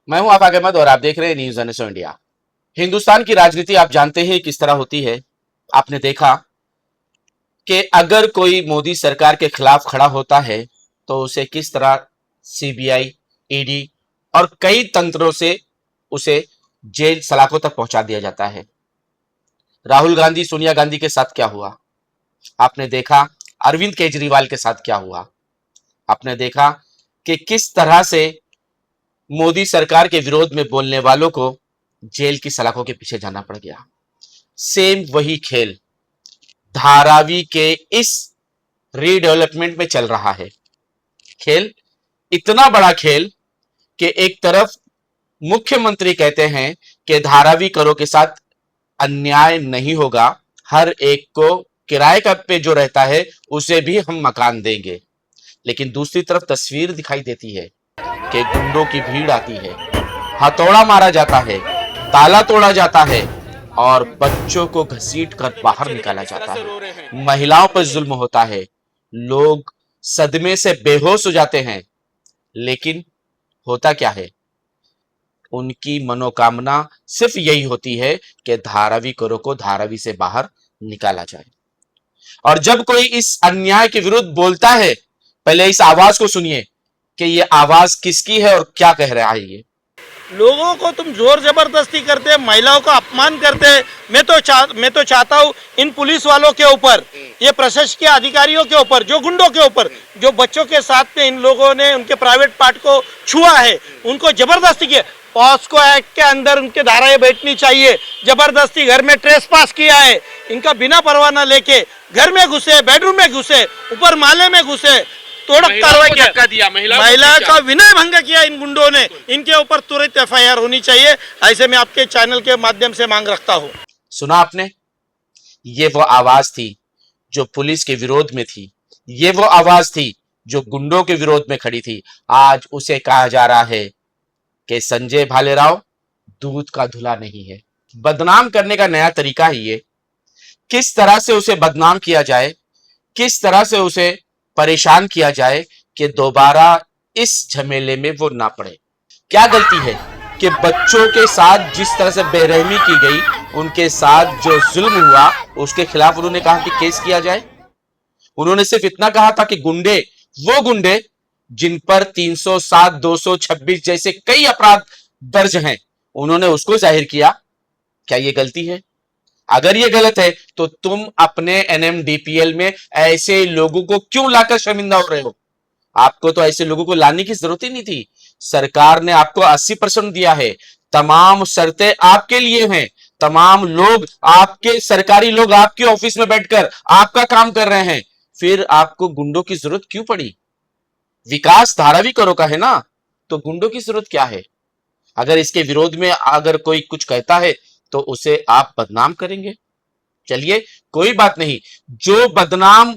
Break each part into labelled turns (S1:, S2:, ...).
S1: मैं हूं आफाक अहमद और आप देख रहे हैं न्यूज अनसो इंडिया। हिंदुस्तान की राजनीति आप जानते हैं किस तरह होती है। आपने देखा कि अगर कोई मोदी सरकार के खिलाफ खड़ा होता है तो उसे किस तरह सीबीआई, ईडी और कई तंत्रों से उसे जेल सलाखों तक पहुंचा दिया जाता है। राहुल गांधी, सोनिया गांधी के साथ क्या हुआ? आपने देखा अरविंद केजरीवाल के साथ क्या हुआ? आपने देखा कि किस तरह से मोदी सरकार के विरोध में बोलने वालों को जेल की सलाखों के पीछे जाना पड़ गया। सेम वही खेल धारावी के इस रीडेवलपमेंट में चल रहा है। खेल इतना बड़ा खेल कि एक तरफ मुख्यमंत्री कहते हैं कि धारावी करों के साथ अन्याय नहीं होगा, हर एक को किराए का पे जो रहता है उसे भी हम मकान देंगे, लेकिन दूसरी तरफ तस्वीर दिखाई देती है कि गुंडों की भीड़ आती है, हथौड़ा मारा जाता है, ताला तोड़ा जाता है और बच्चों को घसीट कर बाहर निकाला जाता है। महिलाओं पर जुल्म होता है, लोग सदमे से बेहोश हो जाते हैं। लेकिन होता क्या है? उनकी मनोकामना सिर्फ यही होती है कि धारावी करो को धारावी से बाहर निकाला जाए। और जब कोई इस अन्याय के विरुद्ध बोलता है, पहले इस आवाज को सुनिए कि ये आवाज किसकी है और क्या कह रहा है ये।
S2: लोगों को तुम जोर जबरदस्ती करते, महिलाओं का अपमान करते। मैं तो चाहता हूँ इन पुलिस वालों के ऊपर, ये प्रशासकीय अधिकारियों के ऊपर, जो गुंडों के ऊपर, जो बच्चों के साथ में इन लोगों ने उनके प्राइवेट पार्ट को छुआ है, उनको जबरदस्ती किया। पॉस्को एक्ट के अंदर उनके धाराएं बैठनी चाहिए। जबरदस्ती घर में ट्रेसपास किया है, इनका बिना परवाना लेके घर में घुसे, बेडरूम में घुसे, ऊपर माले में घुसे, तोड़क कार्रवाई किया, महिला का विनय भंग किया इन गुंडों ने। इनके ऊपर तुरंत एफआईआर होनी चाहिए। ऐसे में आपके चैनल के माध्यम से मांग रखता हूं।
S1: सुना आपने? ये वो आवाज थी जो पुलिस के विरोध में थी, ये वो आवाज थी जो गुंडों के विरोध में खड़ी थी। आज उसे कहा जा रहा है कि संजय भालेराव दूध का धुला नहीं है। बदनाम करने का नया तरीका ही ये, किस तरह से उसे बदनाम किया जाए, किस तरह से उसे परेशान किया जाए कि दोबारा इस झमेले में वो ना पड़े। क्या गलती है कि बच्चों के साथ जिस तरह से बेरहमी की गई, उनके साथ जो जुल्म हुआ, उसके खिलाफ उन्होंने कहा कि केस किया जाए। उन्होंने सिर्फ इतना कहा था कि गुंडे, वो गुंडे जिन पर 307, 226 जैसे कई अपराध दर्ज हैं, उन्होंने उसको जाहिर किया। क्या ये गलती है? अगर ये गलत है तो तुम अपने एनएमडीपीएल में ऐसे लोगों को क्यों लाकर शर्मिंदा हो रहे हो? आपको तो ऐसे लोगों को लाने की जरूरत ही नहीं थी। सरकार ने आपको 80% दिया है, तमाम शर्तें आपके लिए हैं, तमाम लोग आपके सरकारी लोग आपके ऑफिस में बैठकर आपका काम कर रहे हैं, फिर आपको गुंडों की जरूरत क्यों पड़ी? विकास धारावी करो का है ना, तो गुंडों की जरूरत क्या है? अगर इसके विरोध में अगर कोई कुछ कहता है तो उसे आप बदनाम करेंगे। चलिए, कोई बात नहीं, जो बदनाम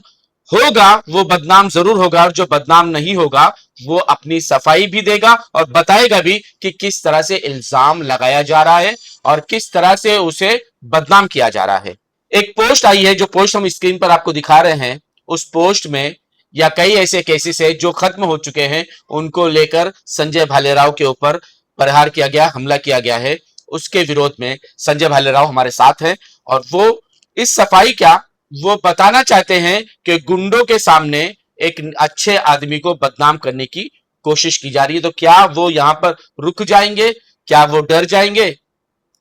S1: होगा वो बदनाम जरूर होगा, और जो बदनाम नहीं होगा वो अपनी सफाई भी देगा और बताएगा भी कि किस तरह से इल्जाम लगाया जा रहा है और किस तरह से उसे बदनाम किया जा रहा है। एक पोस्ट आई है, जो पोस्ट हम स्क्रीन पर आपको दिखा रहे हैं, उस पोस्ट में या कई ऐसे केसेस है जो खत्म हो चुके हैं, उनको लेकर संजय भालेराव के ऊपर प्रहार किया गया, हमला किया गया है। उसके विरोध में संजय भालेराव हमारे साथ हैं और वो इस सफाई क्या, वो बताना चाहते हैं कि गुंडों के सामने एक अच्छे आदमी को बदनाम करने की कोशिश की जा रही है। तो क्या वो यहां पर रुक जाएंगे? क्या वो डर जाएंगे?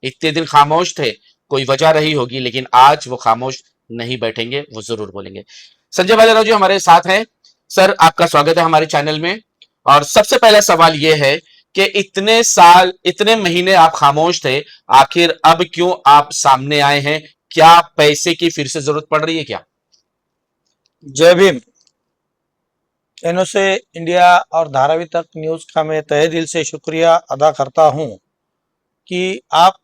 S1: इतने दिन खामोश थे, कोई वजह रही होगी, लेकिन आज वो खामोश नहीं बैठेंगे, वो जरूर बोलेंगे। संजय भालेराव जी हमारे साथ हैं। सर, आपका स्वागत है हमारे चैनल में। और सबसे पहला सवाल यह है कि इतने साल, इतने महीने आप खामोश थे, आखिर अब क्यों आप सामने आए हैं? क्या पैसे की फिर से जरूरत पड़ रही है क्या?
S2: जय भीम। एनओसे इंडिया और धारावी तक न्यूज का मैं तहे दिल से शुक्रिया अदा करता हूं कि आप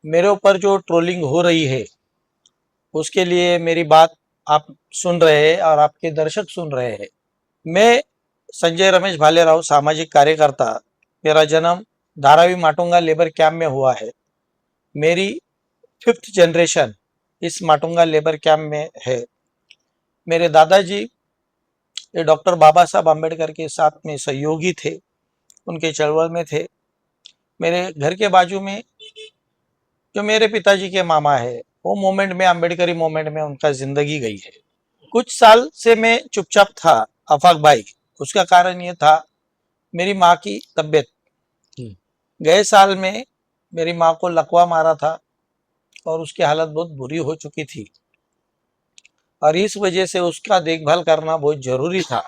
S2: मेरे ऊपर जो ट्रोलिंग हो रही है उसके लिए मेरी बात आप सुन रहे हैं और आपके दर्शक सुन रहे हैं। मैं संजय रमेश भालेराव, सामाजिक कार्यकर्ता। मेरा जन्म धारावी माटुंगा लेबर कैंप में हुआ है। मेरी 5th जनरेशन इस माटुंगा लेबर कैंप में है। मेरे दादाजी ये डॉक्टर बाबा साहब आम्बेडकर के साथ में सहयोगी थे, उनके चळवळ में थे।
S3: मेरे घर के बाजू में जो मेरे पिताजी के मामा है, वो मोमेंट में, अम्बेडकरी मोमेंट में उनका जिंदगी गई है। कुछ साल से मैं चुपचाप था आफाक भाई। उसका कारण ये था मेरी माँ की तबीयत। गए साल में मेरी माँ को लकवा मारा था और उसकी हालत बहुत बुरी हो चुकी थी, और इस वजह से उसका देखभाल करना बहुत जरूरी था।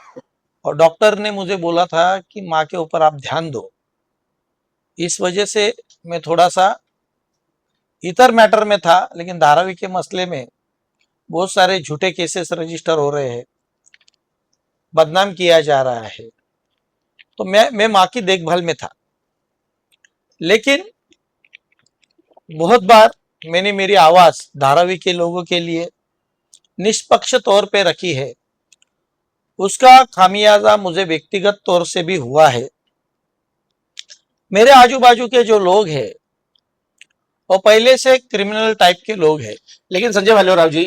S3: और डॉक्टर ने मुझे बोला था कि माँ के ऊपर आप ध्यान दो। इस वजह से मैं थोड़ा सा इतर मैटर में था, लेकिन धारावी के मसले में बहुत सारे झूठे केसेस रजिस्टर हो रहे हैं, बदनाम किया जा रहा है, तो मैं माँ की देखभाल में था। लेकिन बहुत बार मैंने मेरी आवाज धारावी के लोगों के लिए निष्पक्ष तौर पे रखी है। उसका खामियाजा मुझे व्यक्तिगत तौर से भी हुआ है। मेरे आजू बाजू के जो लोग हैं वो पहले से क्रिमिनल टाइप के लोग हैं।
S1: लेकिन संजय भालेराव जी,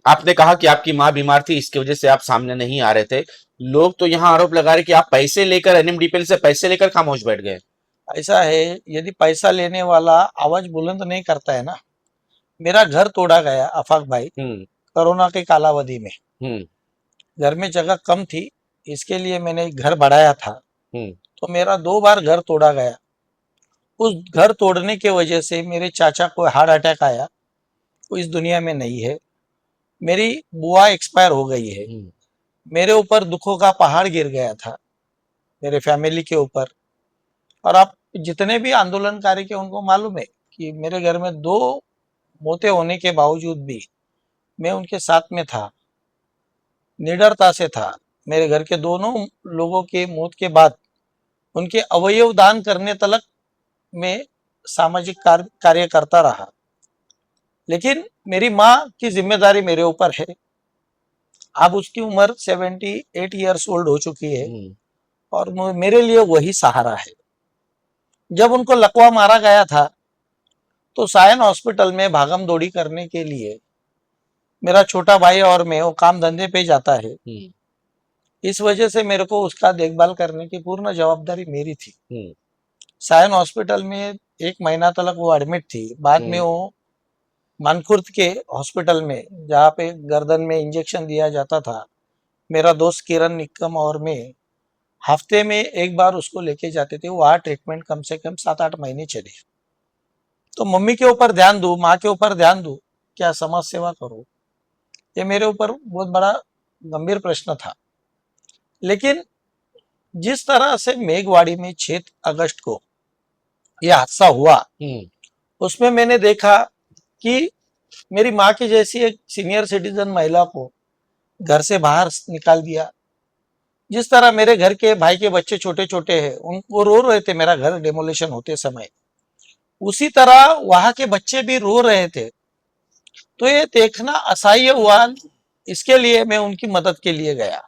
S1: आपने कहा कि आपकी माँ बीमार थी, इसकी वजह से आप सामने नहीं आ रहे थे। लोग तो यहाँ आरोप लगा रहे कि आप पैसे लेकर एनएमडीपीएल से पैसे लेकर खामोश बैठ गए।
S3: ऐसा है, यदि पैसा लेने वाला आवाज बुलंद नहीं करता है ना। मेरा घर तोड़ा गया आफाक भाई कोरोना के कालावधि में। घर में जगह कम थी, इसके लिए मैंने एक घर बढ़ाया था, तो मेरा 2 बार घर तोड़ा गया। उस घर तोड़ने के वजह से मेरे चाचा को हार्ट अटैक आया, वो इस दुनिया में नहीं है। मेरी बुआ एक्सपायर हो गई है। मेरे ऊपर दुखों का पहाड़ गिर गया था, मेरे फैमिली के ऊपर। और आप जितने भी आंदोलनकारी के उनको मालूम है कि मेरे घर में 2 मौतें होने के बावजूद भी मैं उनके साथ में था, निडरता से था। मेरे घर के दोनों लोगों के मौत के बाद उनके अवयव दान करने तक मैं सामाजिक कार्य करता रहा। लेकिन मेरी माँ की जिम्मेदारी मेरे ऊपर है। अब उसकी उम्र 78 ईयर्स ओल्ड हो चुकी है, और मेरे लिए वही सहारा है। जब उनको लकवा मारा गया था तो सायन हॉस्पिटल में भागम दौड़ी करने के लिए मेरा छोटा भाई और मैं वो काम धंधे पे जाता है। इस वजह से मेरे को उसका देखभाल करने की पूर्ण जवाबदारी मेरी थी। सायन हॉस्पिटल में 1 महीना तक वो एडमिट थी। बाद में वो मानखुर्द के हॉस्पिटल में, जहाँ पे गर्दन में इंजेक्शन दिया जाता था, मेरा दोस्त किरण निक्कम और मैं हफ्ते में 1 बार उसको लेके जाते थे। वहाँ ट्रीटमेंट कम से कम 7-8 महीने चली। तो मम्मी के ऊपर ध्यान दूं, माँ के ऊपर ध्यान दूं, क्या समाज सेवा करूं, ये मेरे ऊपर बहुत बड़ा गंभीर प्रश्न था। लेकिन जिस तरह से मेघवाड़ी में 6 अगस्त को यह हादसा हुआ, उसमें मैंने देखा कि मेरी माँ की जैसी एक सीनियर सिटीजन महिला को घर से बाहर निकाल दिया। जिस तरह मेरे घर के भाई के बच्चे छोटे छोटे हैं, उनको रो रहे थे मेरा घर डेमोलिशन होते समय, उसी तरह वहां के बच्चे भी रो रहे थे। तो ये देखना असह्य हुआ। इसके लिए मैं उनकी मदद के लिए गया।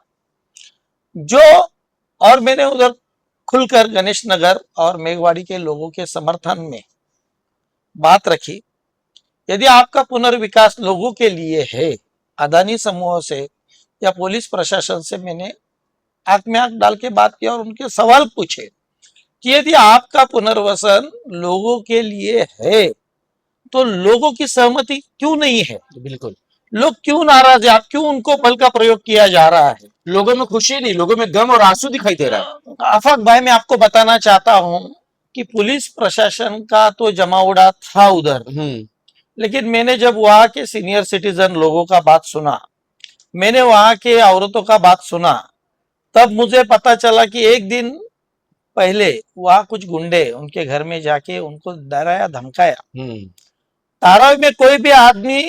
S3: और मैंने उधर खुलकर गणेश नगर और मेघवाड़ी के लोगों के समर्थन में बात रखी। यदि आपका पुनर्विकास लोगों के लिए है, अदानी समूह से या पुलिस प्रशासन से मैंने आंख में आंख डाल के बात की और उनके सवाल पूछे कि यदि आपका पुनर्वसन लोगों के लिए है तो लोगों की सहमति क्यों नहीं है?
S1: बिल्कुल,
S3: लोग क्यों नाराज है? आप क्यों उनको बल का प्रयोग किया जा रहा है?
S1: लोगों में खुशी नहीं, लोगों में गम और आंसू दिखाई दे रहा है।
S3: आफाक भाई, मैं आपको बताना चाहता हूं कि पुलिस प्रशासन का तो जमावड़ा था उधर, लेकिन मैंने जब वहां के सीनियर सिटीजन लोगों का बात सुना, मैंने वहां के औरतों का बात सुना, तब मुझे पता चला कि एक दिन पहले वहां कुछ गुंडे उनके घर में जाके उनको डराया धमकाया। धारावी में कोई भी आदमी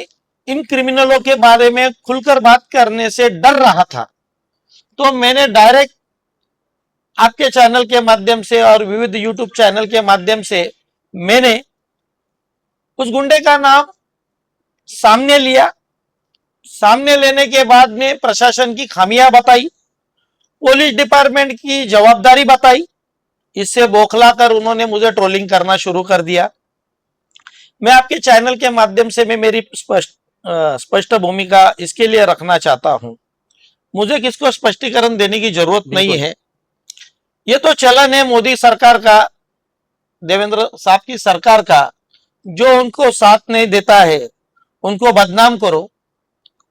S3: इन क्रिमिनलों के बारे में खुलकर बात करने से डर रहा था। तो मैंने डायरेक्ट आपके चैनल के माध्यम से और विविध यूट्यूब चैनल के माध्यम से मैंने उस गुंडे का नाम सामने लिया। सामने लेने के बाद में प्रशासन की खामियां बताई, पुलिस डिपार्टमेंट की जवाबदारी बताई। इससे बौखलाकर उन्होंने मुझे ट्रोलिंग करना शुरू कर दिया। मैं आपके चैनल के माध्यम से मैं मेरी स्पष्ट भूमिका इसके लिए रखना चाहता हूं। मुझे किसको स्पष्टीकरण देने की जरूरत नहीं है। ये तो चलन है मोदी सरकार का देवेंद्र साहब की सरकार का, जो उनको साथ नहीं देता है उनको बदनाम करो,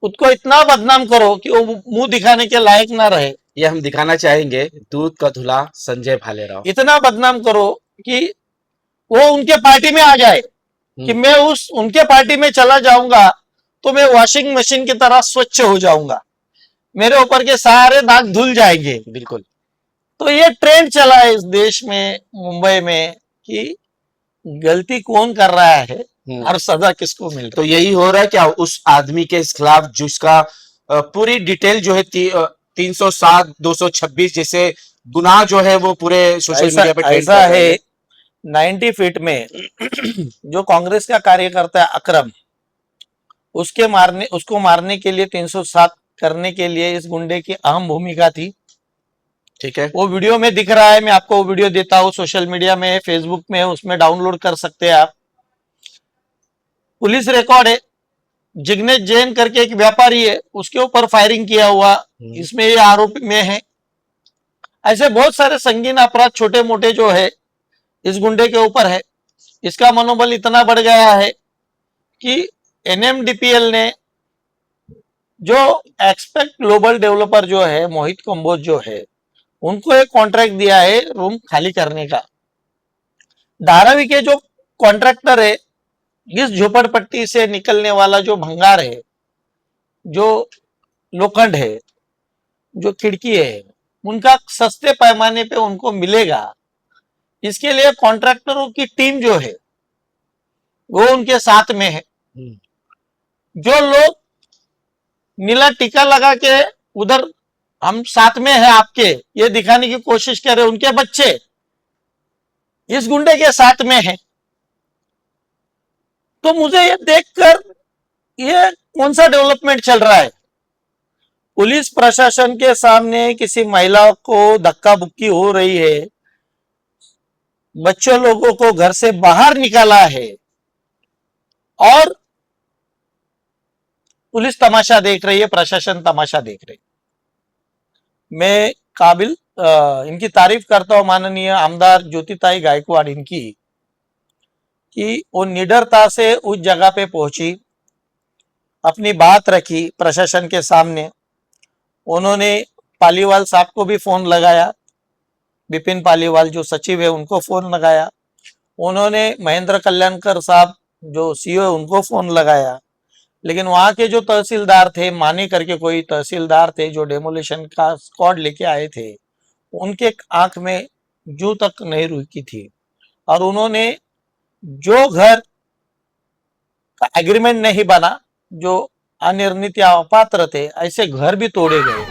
S3: उसको इतना बदनाम करो कि वो मुंह दिखाने के लायक ना रहे।
S1: ये हम दिखाना चाहेंगे दूध का धुला संजय भालेराव।
S3: इतना बदनाम करो कि वो उनके पार्टी में आ जाए, कि मैं उनके पार्टी में चला जाऊंगा तो मैं वॉशिंग मशीन की तरह स्वच्छ हो जाऊंगा, मेरे ऊपर के सारे दाग धुल जाएंगे।
S1: बिल्कुल।
S3: तो ये ट्रेंड चला है इस देश में, मुंबई में, कि गलती कौन कर रहा है और सजा किसको मिल रही है।
S1: तो यही हो रहा है क्या उस आदमी के खिलाफ जिसका पूरी डिटेल जो है 307 226 जैसे गुनाह जो है वो पूरे सोशल मीडिया पे ट्रेंड
S3: ऐसा है 90 फीट में जो कांग्रेस का कार्यकर्ता है अकरम, उसको मारने के लिए 307 करने के लिए इस गुंडे की अहम भूमिका थी।
S1: ठीक है,
S3: वो वीडियो में दिख रहा है, मैं आपको वो वीडियो देता हूँ, सोशल मीडिया में, फेसबुक में, उसमें डाउनलोड कर सकते हैं आप। पुलिस रिकॉर्ड है, जिग्नेश जैन करके एक व्यापारी है, उसके ऊपर फायरिंग किया हुआ, इसमें ये आरोप में है। ऐसे बहुत सारे संगीन अपराध छोटे मोटे जो है इस गुंडे के ऊपर है। इसका मनोबल इतना बढ़ गया है कि एनएमडीपीएल ने जो एक्सपेक्ट ग्लोबल डेवलपर जो है मोहित कंबोज जो है, उनको एक कॉन्ट्रैक्ट दिया है रूम खाली करने का। धारावी के जो कॉन्ट्रैक्टर है, इस झोपड़पट्टी से निकलने वाला जो भंगार है, जो लोखंड है, जो खिड़की है, उनका सस्ते पैमाने पे उनको मिलेगा। इसके लिए कॉन्ट्रैक्टरों की टीम जो है वो उनके साथ में है। जो लोग नीला टीका लगा के उधर हम साथ में है आपके ये दिखाने की कोशिश कर रहे, उनके बच्चे इस गुंडे के साथ में है। तो मुझे ये देखकर ये कौन सा डेवलपमेंट चल रहा है? पुलिस प्रशासन के सामने किसी महिला को धक्का बुक्की हो रही है, बच्चों लोगों को घर से बाहर निकाला है और पुलिस तमाशा देख रही है, प्रशासन तमाशा देख रही है। मैं काबिल इनकी तारीफ करता हूं, माननीय आमदार ज्योतिताई गायकवाड़ इनकी, कि वो निडरता से उस जगह पे पहुंची, अपनी बात रखी प्रशासन के सामने। उन्होंने पालीवाल साहब को भी फोन लगाया, विपिन पालीवाल जो सचिव है उनको फोन लगाया। उन्होंने महेंद्र कल्याणकर साहब जो सीईओ है उनको फोन लगाया। लेकिन वहां के जो तहसीलदार थे, माने करके कोई तहसीलदार थे जो डेमोलिशन का स्क्वाड लेके आए थे, उनके आंख में जू तक नहीं रुकी थी और उन्होंने जो घर का एग्रीमेंट नहीं बना, जो अनिर्णित या अपात्र थे, ऐसे घर भी तोड़े गए।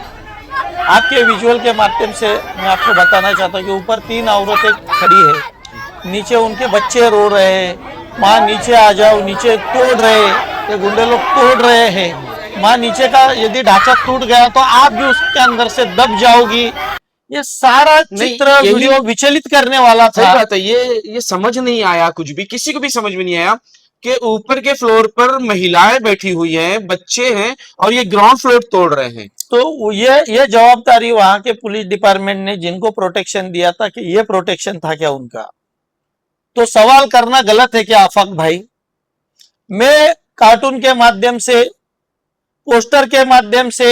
S3: आपके विजुअल के माध्यम से मैं आपको बताना चाहता हूँ कि ऊपर 3 औरतें खड़ी है, नीचे उनके बच्चे रो रहे हैं, माँ नीचे आ जाओ, नीचे तोड़ रहे, ये गुंडे लोग तोड़ रहे हैं। माँ नीचे का यदि ढांचा टूट गया तो आप भी उसके अंदर से दब जाओगी। ये सारा चित्र वीडियो विचलित करने वाला था।
S1: सही बात है, ये समझ नहीं आया, कुछ भी किसी को भी समझ में नहीं आया कि ऊपर के फ्लोर पर महिलाएं बैठी हुई हैं, बच्चे हैं और ये ग्राउंड फ्लोर तोड़ रहे हैं।
S3: तो ये जवाबदारी वहां के पुलिस डिपार्टमेंट ने जिनको प्रोटेक्शन दिया था कि ये प्रोटेक्शन था क्या उनका? तो सवाल करना गलत है क्या आफाक भाई? मैं कार्टून के माध्यम से, पोस्टर के माध्यम से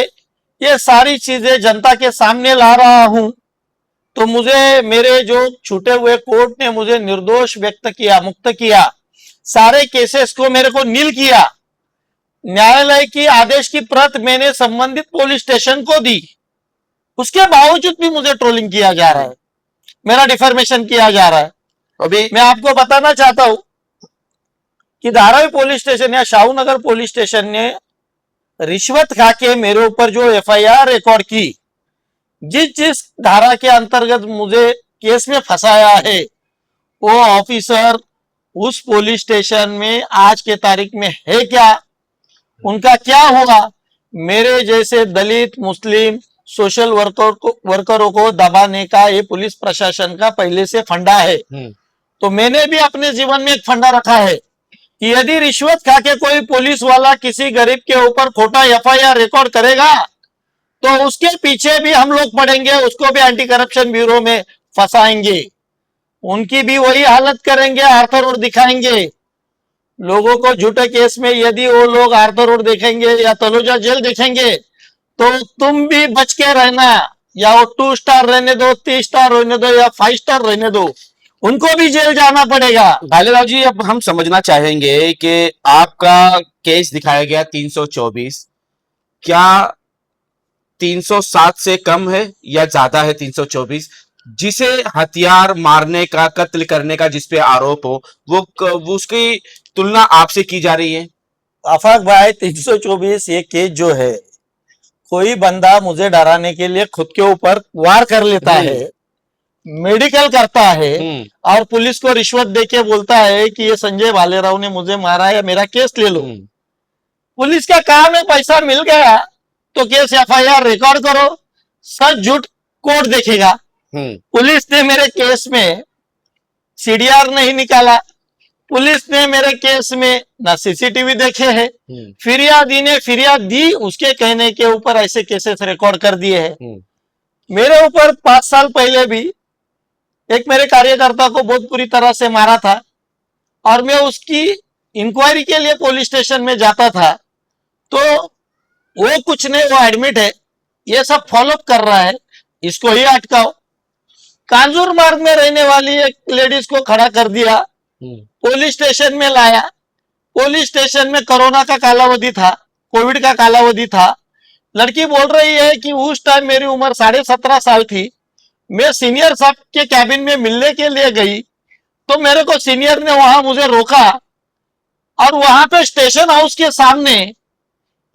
S3: ये सारी चीजें जनता के सामने ला रहा हूं, तो मुझे मेरे जो छूटे हुए कोर्ट ने मुझे निर्दोष व्यक्त किया, मुक्त किया, सारे केसेस को मेरे को नील किया। न्यायालय की आदेश की प्रत मैंने संबंधित पुलिस स्टेशन को दी, उसके बावजूद भी मुझे ट्रोलिंग किया जा रहा है, मेरा डिफॉर्मेशन किया जा रहा है। अभी मैं आपको बताना चाहता हूं कि धारावी पुलिस स्टेशन या शाहूनगर पुलिस स्टेशन ने रिश्वत खा के मेरे ऊपर जो एफआईआर रिकॉर्ड की, जिस धारा के अंतर्गत मुझे केस में फंसाया है, वो ऑफिसर उस पुलिस स्टेशन में आज के तारीख में है क्या? उनका क्या हुआ? मेरे जैसे दलित, मुस्लिम, सोशल वर्करों को दबाने का ये पुलिस प्रशासन का पहले से फंडा है। तो मैंने भी अपने जीवन में एक फंडा रखा है कि यदि रिश्वत खा के कोई पुलिस वाला किसी गरीब के ऊपर खोटा एफआईआर रिकॉर्ड करेगा तो उसके पीछे भी हम लोग पड़ेंगे, उसको भी एंटी करप्शन ब्यूरो में फंसाएंगे। उनकी भी वही हालत करेंगे, आर्थर रोड दिखाएंगे लोगों को। झूठे केस में यदि वो लोग आर्थर रोड देखेंगे या तलोजा जेल देखेंगे तो तुम भी बच के रहना, या वो 2 स्टार रहने दो, 3 स्टार रहने दो, या 5 स्टार रहने दो, उनको भी जेल जाना पड़ेगा।
S1: भालेराव जी, अब हम समझना चाहेंगे कि आपका केस दिखाया गया 324, क्या 307 से कम है या ज्यादा है 324? जिसे हथियार मारने का, कत्ल करने का जिस पे आरोप हो, वो उसकी तुलना आपसे की जा रही है?
S3: आफाक भाई, 324 ये केस जो है, कोई बंदा मुझे डराने के लिए खुद के ऊपर वार कर लेता है, मेडिकल करता है और पुलिस को रिश्वत देके बोलता है कि ये संजय भालेराव ने मुझे मारा है, मेरा केस ले लो। पुलिस का काम है, पैसा मिल गया तो केस एफआईआर रिकॉर्ड करो, सच झूठ कोर्ट देखेगा। पुलिस ने मेरे केस में सीडीआर नहीं निकाला, पुलिस ने मेरे केस में ना सीसीटीवी देखे हैं, फिरियादी ने फिरियाद दी, उसके कहने के ऊपर ऐसे केसेस रिकॉर्ड कर दिए हैं। मेरे ऊपर 5 साल पहले भी एक मेरे कार्यकर्ता को बहुत बुरी तरह से मारा था और मैं उसकी इंक्वायरी के लिए पुलिस स्टेशन में जाता था, तो वो कुछ नहीं, वो एडमिट है, ये सब फॉलोअप कर रहा है, इसको ही अटकाओ। कांजूर मार्ग में रहने वाली एक लेडीज को खड़ा कर दिया, पुलिस स्टेशन में लाया। पुलिस स्टेशन में कोरोना का कालावधि था, कोविड का कालावधि था। लड़की बोल रही है कि उस टाइम मेरी उम्र 17.5 साल थी, मैं सीनियर साहब के कैबिन में मिलने के लिए गई तो मेरे को सीनियर ने वहां मुझे रोका और वहां पे स्टेशन हाउस के सामने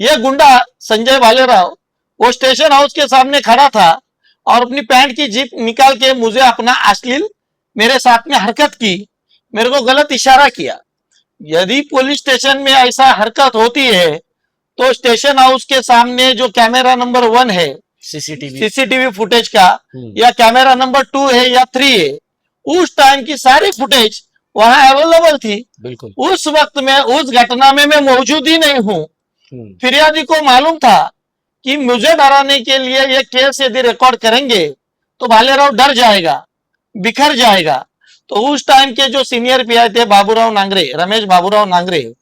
S3: ये गुंडा संजय भालेराव वो स्टेशन हाउस के सामने खड़ा था और अपनी पैंट की जिप निकाल के मुझे अपना अश्लील मेरे साथ में हरकत की, मेरे को गलत इशारा किया। यदि पुलिस स्टेशन में ऐसा हरकत होती है तो स्टेशन हाउस के सामने जो कैमरा नंबर 1 है सीसीटीवी फुटेज का, या कैमरा नंबर 2 है या 3 है, उस टाइम की सारी फुटेज वहां अवेलेबल थी।
S1: बिल्कुल।
S3: उस वक्त में उस घटना में मैं मौजूद ही नहीं हूं। फिरियादी को मालूम था कि मुझे डराने के लिए ये केस यदि रिकॉर्ड करेंगे तो भालेराव डर जाएगा, बिखर जाएगा। तो उस टाइम के जो सीनियर पीआई थे बाबूराव नांगरे, रमेश बाबूराव नांगरे,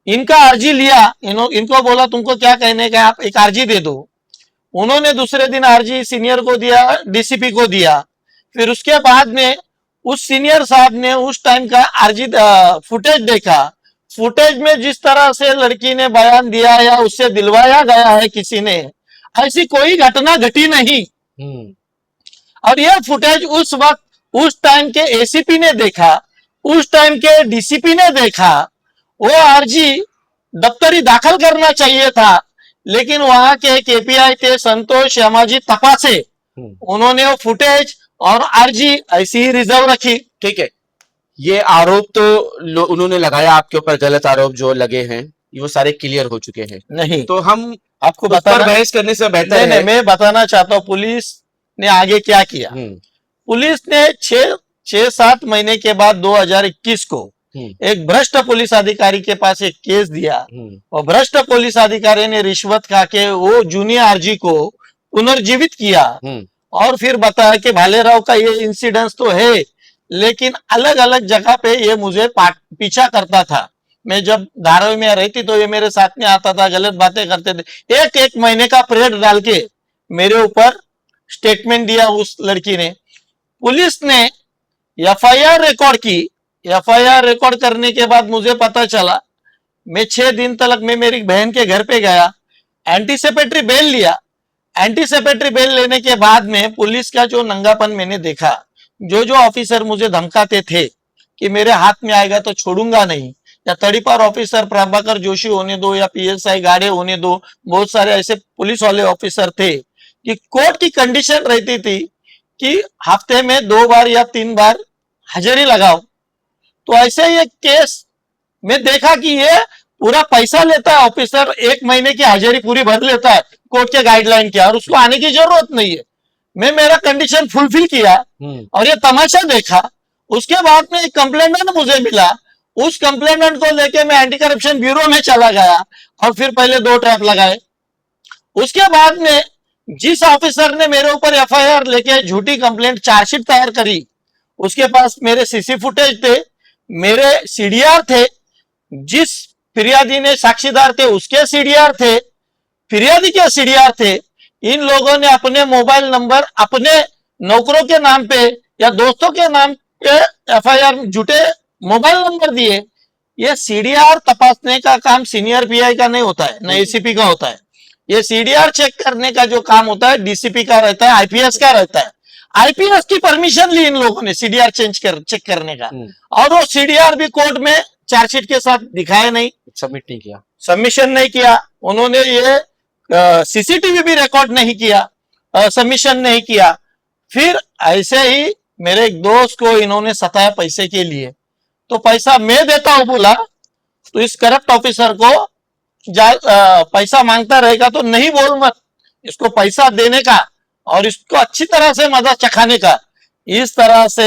S3: इनका अर्जी लिया, इनको बोला तुमको क्या कहने का, आप एक अर्जी दे दो। उन्होंने दूसरे दिन अर्जी सीनियर को दिया, डीसीपी को दिया। फिर उसके बाद में उस सीनियर साहब ने उस टाइम का अर्जी फुटेज देखा। फुटेज में जिस तरह से लड़की ने बयान दिया या उससे दिलवाया गया है किसी ने, ऐसी कोई घटना घटी नहीं। और यह फुटेज उस वक्त उस टाइम के एसीपी ने देखा, उस टाइम के डीसीपी ने देखा। वो अर्जी दफ्तरी दाखिल करना चाहिए था, लेकिन वहां के केपीआई थे संतोष श्यामाजी तपासे, उन्होंने वो फुटेज और अर्जी ऐसी ही रिजर्व रखी।
S1: ठीक है, ये आरोप तो उन्होंने लगाया आपके ऊपर, गलत आरोप जो लगे हैं ये वो सारे क्लियर हो चुके हैं।
S3: नहीं
S1: तो हम
S3: आपको
S1: बहस करने से बेहतर है।
S3: नहीं, मैं बताना चाहता हूँ पुलिस ने आगे क्या किया। पुलिस ने 6-7 महीने के बाद 2021 को एक भ्रष्ट पुलिस अधिकारी के पास एक केस दिया और भ्रष्ट पुलिस अधिकारी ने रिश्वत खा के वो जूनियर आरजी को पुनर्जीवित किया और फिर बताया कि भालेराव का ये इंसिडेंस तो है, लेकिन अलग अलग जगह पे ये मुझे पीछा करता था। मैं जब धारावी में रहती तो ये मेरे साथ में आता था, गलत बातें करते थे। एक महीने का पीरियड डाल के मेरे ऊपर स्टेटमेंट दिया उस लड़की ने। पुलिस ने एफआईआर रिकॉर्ड की। एफआईआर रिकॉर्ड करने के बाद मुझे पता चला, मैं 6 दिन तक मैं मेरी बहन के घर पे गया, एंटीसिपेटरी बेल लिया। एंटीसिपेटरी बेल लेने के बाद में पुलिस का जो नंगापन मैंने देखा, जो ऑफिसर मुझे धमकाते थे कि मेरे हाथ में आएगा तो छोड़ूंगा नहीं, या तड़ीपार ऑफिसर प्रभाकर जोशी होने दो या पीएसआई गाड़े होने दो, बहुत सारे ऐसे पुलिस वाले ऑफिसर थे कि कोर्ट की कंडीशन रहती थी कि हफ्ते में 2 बार या 3 बार हाजिरी लगाओ। तो ऐसे ही एक केस में देखा कि ये पूरा पैसा लेता है ऑफिसर, 1 महीने की हाजिरी पूरी भर लेता है कोर्ट के गाइडलाइन के, और उसको आने की जरूरत नहीं है। मैं मेरा कंडीशन फुलफिल किया और ये तमाशा देखा। उसके बाद में एक कंप्लेनेंट मुझे मिला, उस कंप्लेनेंट को लेके मैं एंटी करप्शन ब्यूरो में चला गया और फिर पहले 2 ट्रैप लगाए। उसके बाद में जिस ऑफिसर ने मेरे ऊपर एफआईआर लेके झूठी कंप्लेंट चार्जशीट तैयार करी, उसके पास मेरे सीसी फुटेज थे, मेरे सीडीआर थे, जिस फिरियादी ने साक्षीदार थे उसके सीडीआर थे, फिरियादी के सीडीआर थे। इन लोगों ने अपने मोबाइल नंबर अपने नौकरों के नाम पे या दोस्तों के नाम पे एफआईआर झूठे मोबाइल नंबर दिए। ये सीडीआर तपासने का काम सीनियर पीआई का नहीं होता है, न एसीपी का होता है। ये सीडीआर चेक करने का जो काम होता है डीसीपी का रहता है, आईपीएस का रहता है। आईपीएस की परमिशन ली इन लोगों ने सीडीआर चेक करने का, और वो सीडीआर भी कोर्ट में चार्जशीट के साथ दिखाया नहीं, सबमिशन नहीं किया। उन्होंने ये सीसीटीवी भी रिकॉर्ड नहीं किया, सबमिशन नहीं किया। फिर ऐसे ही मेरे एक दोस्त को इन्होंने सताया पैसे के लिए, तो पैसा मैं देता हूं बोला, तो इस करप्ट ऑफिसर को पैसा मांगता रहेगा तो नहीं बोल मत, इसको पैसा देने का और इसको अच्छी तरह से मजा चखाने का। इस तरह से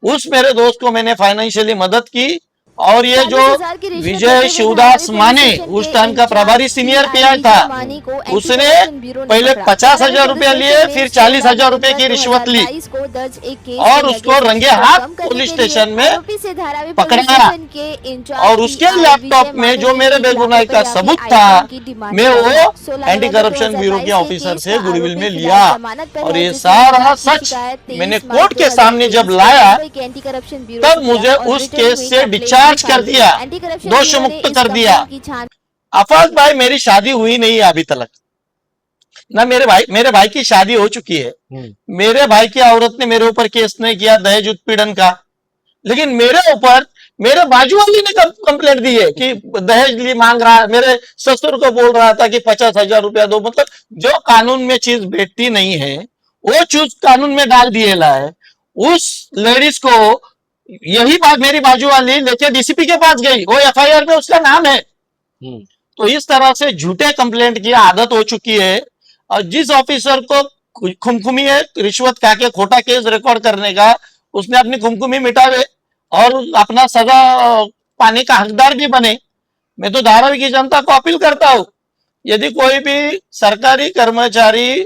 S3: उस मेरे दोस्त को मैंने फाइनेंशियली मदद की। और ये जो विजय शिवदास माने उस टाइम का प्रभारी सीनियर पीआई था, उसने पहले 50,000 रुपया लिए, फिर 40,000 रुपए की रिश्वत ली और उसको रंगे हाथ पुलिस स्टेशन में पकड़ाया। और उसके लैपटॉप में जो मेरे बेगुनाही का सबूत था, मैं वो एंटी करप्शन ब्यूरो के ऑफिसर से गुडविल में लिया। और ये सारा सच मैंने कोर्ट के सामने जब लाया, तब मुझे उस केस से डिस्चार्ज कर दिया, दोष मुक्त कर दिया। आफाक भाई, मेरी शादी हुई नहीं है अभी तक ना, मेरे भाई की शादी हो चुकी है। मेरे भाई की औरत ने मेरे ऊपर केस नहीं किया दहेज उत्पीड़न का, लेकिन मेरे ऊपर मेरे बाजू वाली ने कंप्लेंट दी है कि दहेज लिए मांग रहा है। मेरे ससुर को बोल रहा था कि 50,000 रुपया दो। मतलब जो कानून में चीज बैठती नहीं है वो चीज कानून में डाल दिए है। उस लेडीज को यही बात मेरी बाजू वाली लेके डीसीपी के पास गई, वो एफआईआर में उसका नाम है। तो इस तरह से झूठे कंप्लेंट की आदत हो चुकी है। और जिस ऑफिसर को खुमखुमी है रिश्वत खा के खोटा केस रिकॉर्ड करने का, उसने अपनी खुमखुमी मिटावे और अपना सजा पाने का हकदार भी बने। मैं तो धारावी की जनता को अपील करता हूं, यदि कोई भी सरकारी कर्मचारी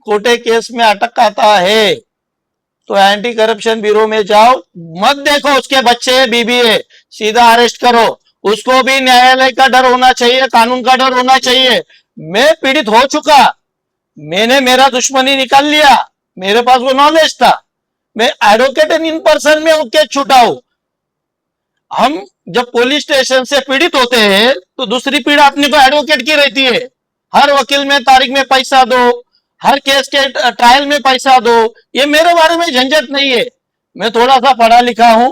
S3: खोटे केस में अटक आता है तो एंटी करप्शन ब्यूरो में जाओ, मत देखो उसके बच्चे बीबी है, सीधा अरेस्ट करो। उसको भी न्यायालय का डर होना चाहिए, कानून का डर होना चाहिए। मैं पीड़ित हो चुका, मैंने मेरा दुश्मनी निकाल लिया, मेरे पास वो नॉलेज था। मैं एडवोकेट इन पर्सन में होके छूटा हूं। हम जब पुलिस स्टेशन से पीड़ित होते हैं तो दूसरी पीड़ा अपने को एडवोकेट की रहती है। हर वकील में तारीख में पैसा दो, हर केस के ट्रायल में पैसा दो। ये मेरे बारे में झंझट नहीं है। मैं थोड़ा सा पढ़ा लिखा हूं,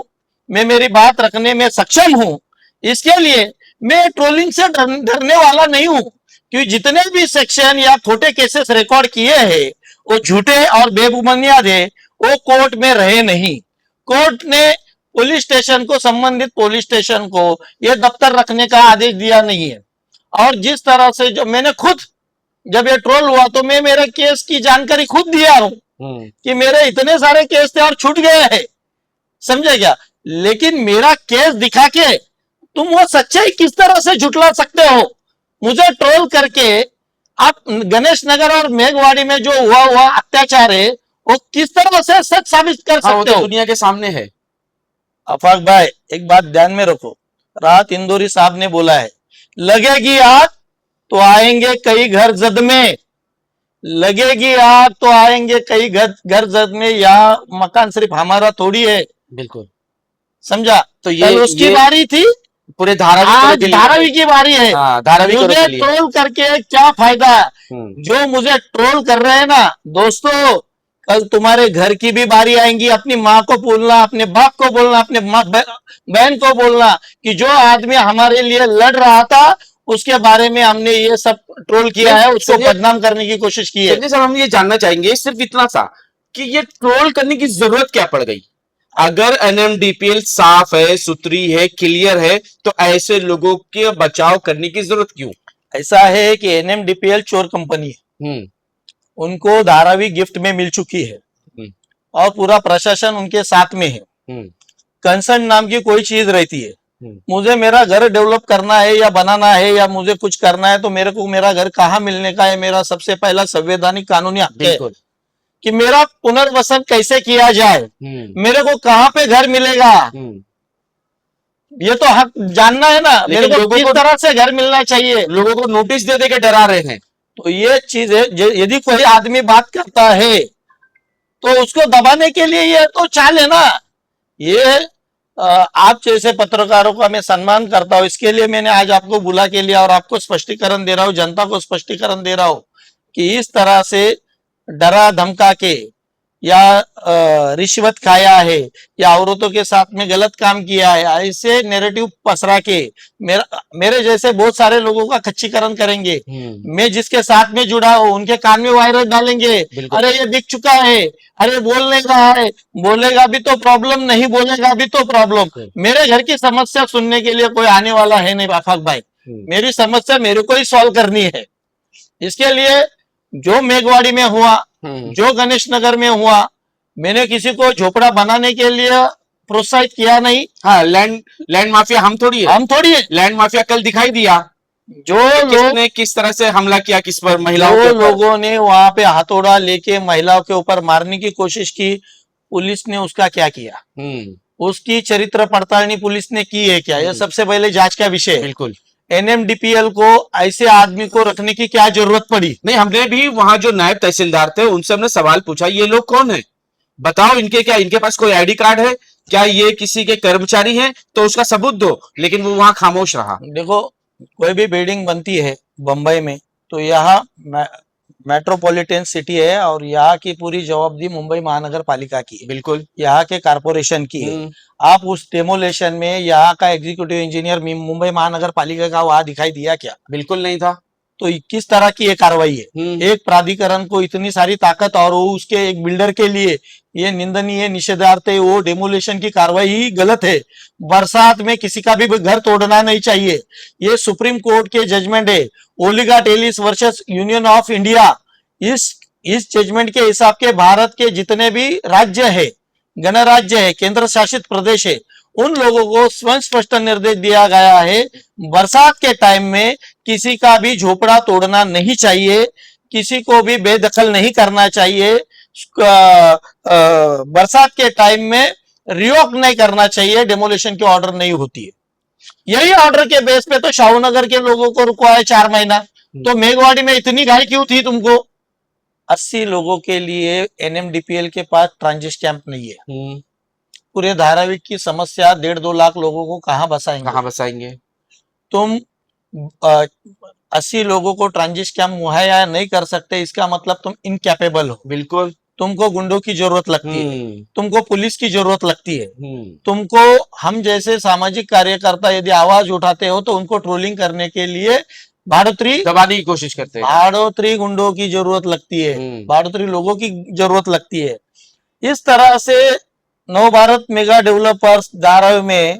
S3: मैं मेरी बात रखने में सक्षम हूं। इसके लिए मैं ट्रोलिंग से डरने वाला नहीं हूं, क्योंकि जितने भी सेक्शन या खोटे केसेस रिकॉर्ड किए हैं वो झूठे और बेबुनियाद है, वो कोर्ट में रहे नहीं। कोर्ट ने पुलिस स्टेशन को, संबंधित पुलिस स्टेशन को ये दफ्तर रखने का आदेश दिया नहीं है। और जिस तरह से जो मैंने खुद जब ये ट्रोल हुआ तो मैं मेरे केस की जानकारी खुद दिया हूं कि मेरे इतने सारे केस थे और छूट गए हैं, समझे क्या। लेकिन मेरा केस दिखा के तुम वो सच्चाई किस तरह से झुटला सकते हो। मुझे ट्रोल करके आप गणेश नगर और मेघवाड़ी में जो हुआ अत्याचार है वो किस तरह से सच साबित कर सकते हो।
S1: दुनिया के सामने है।
S3: आफाक भाई, एक बात ध्यान में रखो, राहत इंदौरी साहब ने बोला है, लगेगी आग तो आएंगे कई घर जद में, लगेगी आग तो आएंगे कई घर जद में। यहाँ मकान सिर्फ हमारा थोड़ी है,
S1: बिल्कुल
S3: समझा।
S1: तो ये
S3: उसकी बारी थी,
S1: पूरे
S3: धारावी की बारी है।
S1: धारावी
S3: मुझे ट्रोल करके क्या फायदा। जो मुझे ट्रोल कर रहे हैं ना दोस्तों, कल तुम्हारे घर की भी बारी आएंगी। अपनी माँ को बोलना, अपने बाप को बोलना, अपने बहन को बोलना कि जो आदमी हमारे लिए लड़ रहा था उसके बारे में हमने ये सब ट्रोल किया है, उसको बदनाम करने की कोशिश की है।
S1: सर हम ये जानना चाहेंगे सिर्फ इतना सा कि ये ट्रोल करने की जरूरत क्या पड़ गई। अगर एनएमडीपीएल साफ है, सुथरी है, क्लियर है, तो ऐसे लोगों के बचाव करने की जरूरत क्यों।
S3: ऐसा है कि एनएमडीपीएल चोर कंपनी है, उनको धारावी गिफ्ट में मिल चुकी है और पूरा प्रशासन उनके साथ में है। कंसर्न नाम की कोई चीज रहती है, मुझे मेरा घर डेवलप करना है या बनाना है या मुझे कुछ करना है तो मेरे को मेरा घर कहाँ मिलने का है, मेरा सबसे पहला संवैधानिक कानूनी हक है। कि मेरा पुनर्वसन कैसे किया जाए, मेरे को कहाँ पे घर मिलेगा, ये तो हक जानना है ना, मेरे को किस तरह से घर मिलना चाहिए।
S1: लोगों को नोटिस दे दे के डरा रहे हैं।
S3: तो ये चीज है, यदि कोई आदमी बात करता है तो उसको दबाने के लिए ये तो चाल है ना। ये आप जैसे पत्रकारों का मैं सम्मान करता हूं, इसके लिए मैंने आज आपको बुला के लिया और आपको स्पष्टीकरण दे रहा हूं, जनता को स्पष्टीकरण दे रहा हूं कि इस तरह से डरा धमका के या रिश्वत खाया है या औरतों के साथ में गलत काम किया है, ऐसे नैरेटिव पसरा के मेरे जैसे बहुत सारे लोगों का खच्चीकरण करेंगे। मैं जिसके साथ में जुड़ा हूं उनके कान में वायरस डालेंगे, अरे ये दिख चुका है, अरे बोल नहीं रहा है, बोलेगा भी तो प्रॉब्लम, नहीं बोलेगा भी तो प्रॉब्लम। मेरे घर की समस्या सुनने के लिए कोई आने वाला है नहीं आफाक भाई, मेरी समस्या मेरे को ही सॉल्व करनी है। इसके लिए जो मेघवाड़ी में हुआ, जो गणेश नगर में हुआ, मैंने किसी को झोपड़ा बनाने के लिए प्रोत्साहित किया नहीं।
S1: हाँ, लैंड माफिया हम थोड़ी है, लैंड माफिया कल दिखाई दिया। जो किसने किस तरह से हमला किया किस पर, महिलाओं के ऊपर।
S3: लोगों ने वहां पे हथौड़ा लेके महिलाओं के ऊपर मारने की कोशिश की, पुलिस ने उसका क्या किया, उसकी चरित्र पड़तालनी पुलिस ने की है क्या, यह सबसे पहले जांच का विषय है।
S1: बिल्कुल।
S3: एनएमडीपीएल को ऐसे आदमी को रखने की क्या जरूरत पड़ी?
S1: नहीं, हमने भी वहां जो नायब तहसीलदार थे उनसे हमने सवाल पूछा, ये लोग कौन है, बताओ इनके पास कोई आईडी कार्ड है क्या, ये किसी के कर्मचारी हैं तो उसका सबूत दो, लेकिन वो वहां खामोश रहा।
S3: देखो, कोई भी बिल्डिंग बनती है बंबई में तो यहाँ मेट्रोपॉलिटन सिटी है और यहाँ की पूरी जवाबदेही मुंबई महानगर पालिका की है,
S1: बिल्कुल,
S3: यहाँ के कारपोरेशन की है। आप उस डेमोलेशन में यहाँ का एग्जीक्यूटिव इंजीनियर मुंबई महानगर पालिका का वहां दिखाई दिया क्या?
S1: बिल्कुल नहीं था।
S3: तो किस तरह की ये कार्रवाई है? एक प्राधिकरण को इतनी सारी ताकत और वो उसके एक बिल्डर के लिए ये निंदनीय, निषेधार्थ है, वो डेमोलेशन की कार्रवाई ही गलत है। बरसात में किसी का भी घर तोड़ना नहीं चाहिए, ये सुप्रीम कोर्ट के जजमेंट है, Olga Tellis versus union of India. इस जजमेंट के हिसाब के भारत के जितने भी राज्य है, गणराज्य है, केंद्र शासित प्रदेश है, उन लोगों को स्वयं स्पष्ट निर्देश दिया गया है, बरसात के टाइम में किसी का भी झोपड़ा तोड़ना नहीं चाहिए, किसी को भी बेदखल नहीं करना चाहिए, बरसात के टाइम में रिवोक नहीं करना चाहिए, डेमोलिशन की ऑर्डर नहीं होती है। यही ऑर्डर के बेस पे तो शाहूनगर के लोगों को रुकवा है 4 महीना। तो मेघवाड़ी में इतनी घाई क्यों थी तुमको? 80 लोगों के लिए एनएमडीपीएल के पास ट्रांजिट कैंप नहीं है। पूरे धारावी की समस्या 1.5-2 लाख लोगों को कहाँ बसाएंगे? तुम 80 लोगों को ट्रांजिट कैंप मुहैया नहीं कर सकते, इसका मतलब तुम इनकैपेबल हो।
S1: बिल्कुल।
S3: तुमको गुंडों की जरूरत लगती है, तुमको पुलिस की जरूरत लगती है, तुमको हम जैसे सामाजिक कार्यकर्ता यदि आवाज उठाते हो तो उनको ट्रोलिंग करने के लिए भाड़ोत्री
S1: दबाने की कोशिश करते हैं,
S3: भाड़ोत्री गुंडों की जरूरत लगती है, भाड़ोत्री लोगों की जरूरत लगती है। इस तरह से नव भारत मेगा डेवलपर्स धारावी में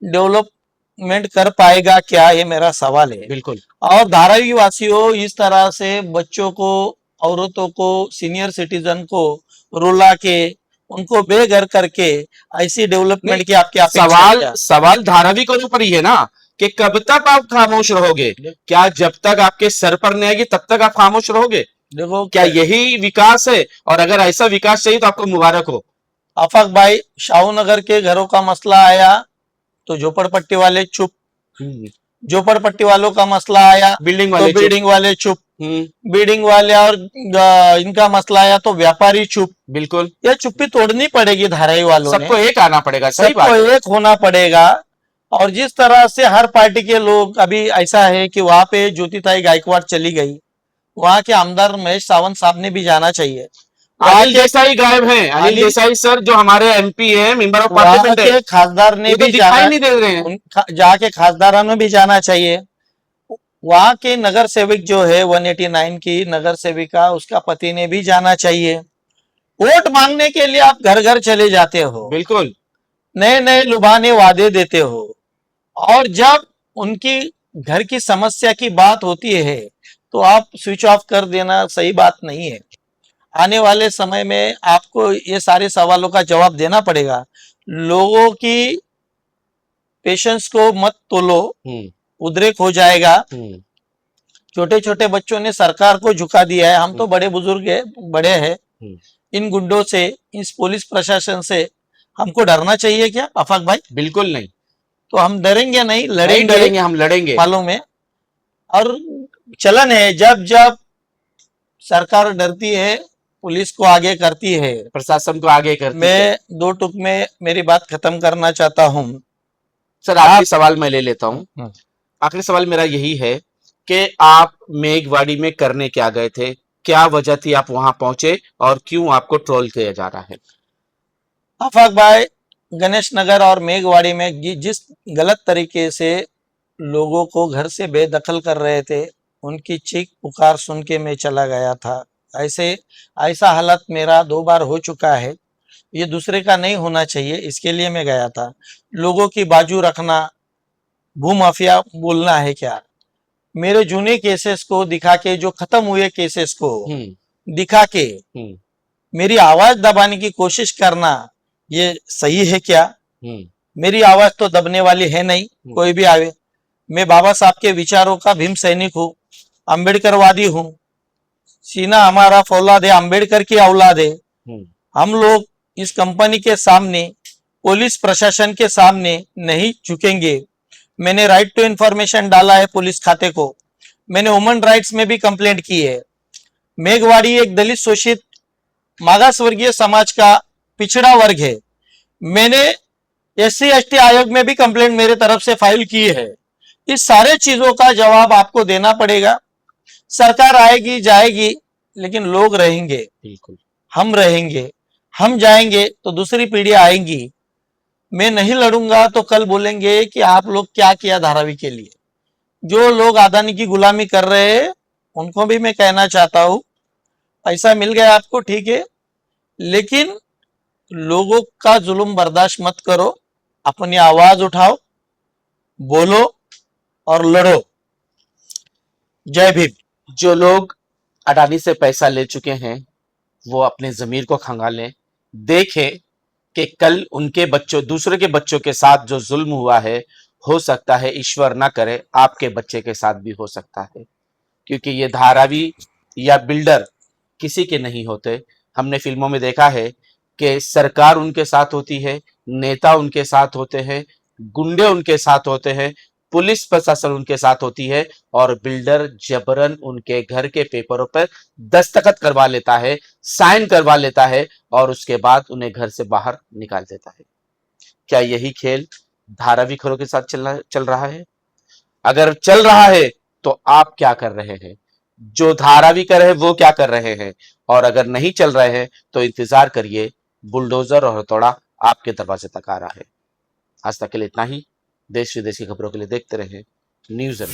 S3: डेवलपमेंट कर पाएगा क्या, ये मेरा सवाल है।
S1: बिल्कुल।
S3: और धारावी वासियों, इस तरह से बच्चों को, औरतों को, सीनियर सिटीजन को रुला के उनको बेघर करके ऐसी डेवलपमेंट की आपकी
S1: सवाल धारावी के ऊपर ही है ना, कि कब तक आप खामोश रहोगे? क्या जब तक आपके सर पर नहीं आएगी तब तक आप खामोश रहोगे?
S3: देखो,
S1: क्या यही विकास है? और अगर ऐसा विकास चाहिए तो आपको मुबारक हो।
S3: आफाक भाई, शाहूनगर के घरों का मसला आया तो झोपड़पट्टी वाले चुप, झोपड़पट्टी वालों का मसला आया बिल्डिंग वाले चुप, बिल्डिंग वाले और इनका मसला आया तो व्यापारी चुप।
S1: बिल्कुल,
S3: ये चुप्पी तोड़नी पड़ेगी धारावी वालों ने,
S1: सबको एक आना पड़ेगा, सही बात,
S3: सबको एक होना पड़ेगा। और जिस तरह से हर पार्टी के लोग, अभी ऐसा है कि वहां पे ज्योतिताई गायकवाड़ चली गई, वहां के आमदार महेश सावंत साहब ने भी जाना चाहिए।
S1: अनिल देसाई गायब हैं, अनिल देसाई सर जो हमारे एमपी हैं, मेंबर ऑफ पार्लियामेंट है,
S3: खासदार ने भी
S1: दिखाई नहीं दे रहे हैं,
S3: जाके खासदारों ने भी जाना चाहिए। वहां के नगर सेवक जो है 189 की नगर सेविका, उसका पति ने भी जाना चाहिए। वोट मांगने के लिए आप घर घर चले जाते हो,
S1: बिल्कुल,
S3: नए नए लुभाने वादे देते हो, और जब उनकी घर की समस्या की बात होती है तो आप स्विच ऑफ कर देना सही बात नहीं है। आने वाले समय में आपको ये सारे सवालों का जवाब देना पड़ेगा। लोगों की पेशेंस को मत तोलो, उद्रेक हो जाएगा। छोटे छोटे बच्चों ने सरकार को झुका दिया है, हम तो बड़े बुजुर्ग है, बड़े हैं, इन गुंडों से, इस पुलिस प्रशासन से हमको डरना चाहिए क्या आफाक भाई?
S1: बिल्कुल नहीं,
S3: तो हम डरेंगे नहीं,
S1: नहीं
S3: लड़ेंगे,
S1: डरेंगे, हम लड़ेंगे।
S3: मालूम है। और चलन है, जब जब सरकार डरती है पुलिस को आगे करती है।
S1: प्रशासन को आगे करती है।
S3: मैं दो टुक में मेरी बात खत्म करना चाहता हूँ।
S1: सर आखिरी सवाल मैं ले लेता हूँ। आखिरी सवाल मेरा यही है कि आप मेघवाड़ी में करने क्या गए थे, क्या वजह थी आप वहां पहुंचे और क्यों आपको ट्रोल किया जा रहा है?
S3: आफाक भाई, गणेश नगर और मेघवाड़ी में जिस गलत तरीके से लोगों को घर से बेदखल कर रहे थे, उनकी चीख पुकार सुन के मैं चला गया था। ऐसा हालत मेरा 2 बार हो चुका है, ये दूसरे का नहीं होना चाहिए, इसके लिए मैं गया था। लोगों की बाजू रखना, भूमाफिया बोलना है क्या? मेरे जूने केसेस को दिखा के, जो खत्म हुए केसेस को दिखा के मेरी आवाज दबाने की कोशिश करना, ये सही है क्या? मेरी आवाज तो दबने वाली है नहीं, कोई भी आवे। मैं बाबा साहब के विचारों का भीम सैनिक हूँ, अम्बेडकरवादी हूँ। सीना हमारा फौलाद है, अम्बेडकर की औलाद है। हम लोग इस कंपनी के सामने, पुलिस प्रशासन के सामने नहीं झुकेंगे। मैंने राइट टू इंफॉर्मेशन डाला है पुलिस खाते को, मैंने ह्यूमन राइट्स में भी कंप्लेंट की है। मेघवाड़ी एक दलित शोषित मागास वर्गीय समाज का पिछड़ा वर्ग है। मैंने SC ST आयोग में भी कंप्लेंट मेरे तरफ से फाइल की है। इस सारे चीजों का जवाब आपको देना पड़ेगा। सरकार आएगी जाएगी, लेकिन लोग रहेंगे।
S1: बिल्कुल,
S3: हम रहेंगे, हम जाएंगे तो दूसरी पीढ़ी आएंगी। मैं नहीं लड़ूंगा तो कल बोलेंगे कि आप लोग क्या किया धारावी के लिए। जो लोग अदानी की गुलामी कर रहे हैं, उनको भी मैं कहना चाहता हूं, पैसा मिल गया आपको, ठीक है, लेकिन लोगों का जुल्म बर्दाश्त मत करो। अपनी आवाज उठाओ, बोलो और लड़ो। जय भीम।
S1: जो लोग अडानी से पैसा ले चुके हैं वो अपने जमीर को खंगालें, देखें कि कल उनके बच्चों, दूसरे के बच्चों के साथ जो जुल्म हुआ है, हो सकता है ईश्वर ना करे आपके बच्चे के साथ भी हो सकता है। क्योंकि ये धारावी या बिल्डर किसी के नहीं होते। हमने फिल्मों में देखा है कि सरकार उनके साथ होती है, नेता उनके साथ होते हैं, गुंडे उनके साथ होते हैं, पुलिस प्रशासन उनके साथ होती है और बिल्डर जबरन उनके घर के पेपरों पर दस्तखत करवा लेता है, साइन करवा लेता है और उसके बाद उन्हें घर से बाहर निकाल देता है। क्या यही खेल धारावी खरों के साथ चल रहा है? अगर चल रहा है तो आप क्या कर रहे हैं? जो धारावी कर रहे हैं वो क्या कर रहे हैं? और अगर नहीं चल रहे हैं तो इंतजार करिए, बुलडोजर और हथौड़ा आपके दरवाजे तक आ रहा है। आज तक के लिए इतना ही। देश विदेश की खबरों के लिए देखते रहे न्यूज़ एंड।